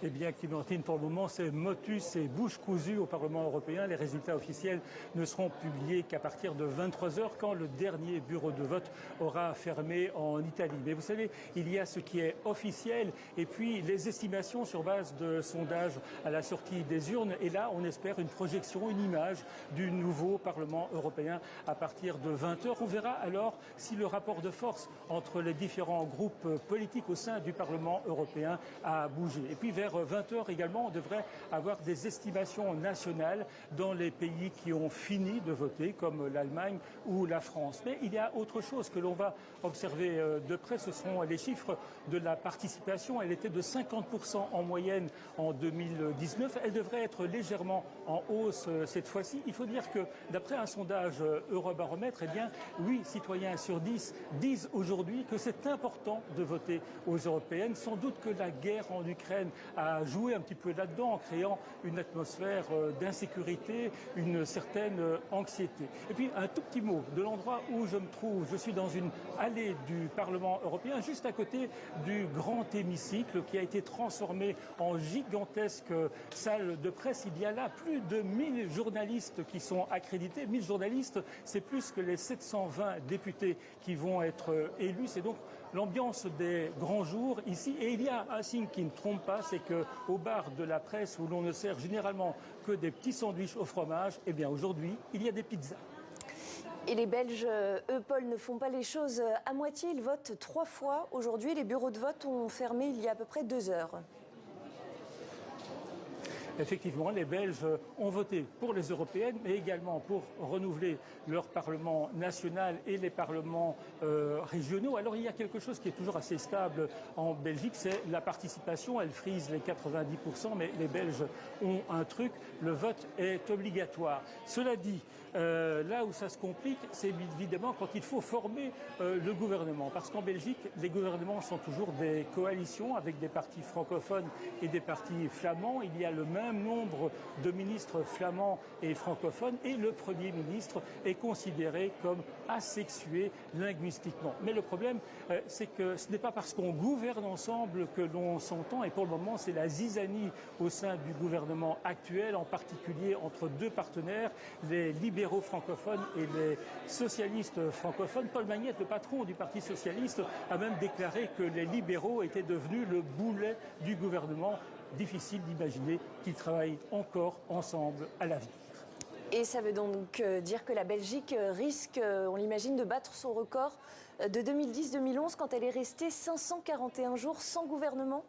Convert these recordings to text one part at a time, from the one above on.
Eh bien, Clémentine, pour le moment, c'est motus et bouche cousue au Parlement européen. Les résultats officiels ne seront publiés qu'à partir de 23 heures, quand le dernier bureau de vote aura fermé en Italie. Mais vous savez, il y a ce qui est officiel et puis les estimations sur base de sondages à la sortie des urnes. Et là, on espère une projection, une image du nouveau Parlement européen à partir de 20 heures. On verra alors si le rapport de force entre les différents groupes politiques au sein du Parlement européen a bougé. Et puis vers 20 heures également, on devrait avoir des estimations nationales dans les pays qui ont fini de voter, comme l'Allemagne ou la France. Mais il y a autre chose que l'on va observer de près, ce sont les chiffres de la participation. Elle était de 50% en moyenne en 2019. Elle devrait être légèrement en hausse cette fois-ci. Il faut dire que d'après un sondage Eurobaromètre, eh bien, 8 citoyens sur 10 disent aujourd'hui que c'est important de voter aux européennes. Sans doute que la guerre en Ukraine a joué un petit peu là-dedans en créant une atmosphère d'insécurité, une certaine anxiété. Et puis un tout petit mot de l'endroit où je me trouve. Je suis dans une allée du Parlement européen, juste à côté du grand hémicycle qui a été transformé en gigantesque salle de presse. Il y a là plus de 1000 journalistes qui sont accrédités. 1000 journalistes, c'est plus que les 720 députés qui vont être élus. C'est donc l'ambiance des grands jours ici. Et il y a un signe qui ne trompe pas, c'est qu'au bar de la presse où l'on ne sert généralement que des petits sandwichs au fromage, eh bien aujourd'hui, il y a des pizzas. Et les Belges, eux, Paul, ne font pas les choses à moitié. Ils votent 3 fois. Aujourd'hui, les bureaux de vote ont fermé il y a à peu près 2 heures. Effectivement, les Belges ont voté pour les européennes, mais également pour renouveler leur Parlement national et les parlements régionaux. Alors il y a quelque chose qui est toujours assez stable en Belgique, c'est la participation. Elle frise les 90%, mais les Belges ont un truc, le vote est obligatoire. Cela dit, là où ça se complique, c'est évidemment quand il faut former le gouvernement. Parce qu'en Belgique, les gouvernements sont toujours des coalitions avec des partis francophones et des partis flamands. Il y a le même nombre de ministres flamands et francophones et le Premier ministre est considéré comme asexué linguistiquement. Mais le problème, c'est que ce n'est pas parce qu'on gouverne ensemble que l'on s'entend et pour le moment, c'est la zizanie au sein du gouvernement actuel, en particulier entre deux partenaires, les libéraux francophones et les socialistes francophones. Paul Magnette, le patron du Parti socialiste, a même déclaré que les libéraux étaient devenus le boulet du gouvernement. Difficile d'imaginer qu'ils travaillent encore ensemble à l'avenir. Et ça veut donc dire que la Belgique risque, on l'imagine, de battre son record de 2010-2011 quand elle est restée 541 jours sans gouvernement ?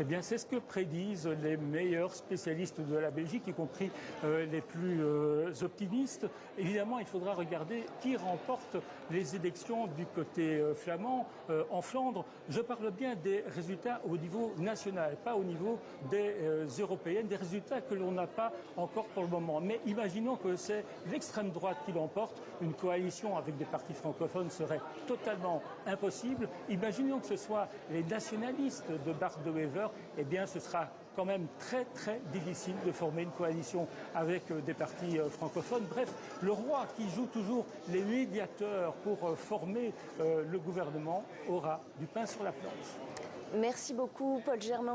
Eh bien, c'est ce que prédisent les meilleurs spécialistes de la Belgique, y compris les plus optimistes. Évidemment, il faudra regarder qui remporte les élections du côté flamand en Flandre. Je parle bien des résultats au niveau national, pas au niveau des européennes, des résultats que l'on n'a pas encore pour le moment. Mais imaginons que c'est l'extrême droite qui l'emporte. Une coalition avec des partis francophones serait totalement impossible. Imaginons que ce soit les nationalistes de Bart de Wever. Eh bien, ce sera quand même très très difficile de former une coalition avec des partis francophones. Bref, le roi qui joue toujours les médiateurs pour former le gouvernement aura du pain sur la planche. Merci beaucoup, Paul Germain.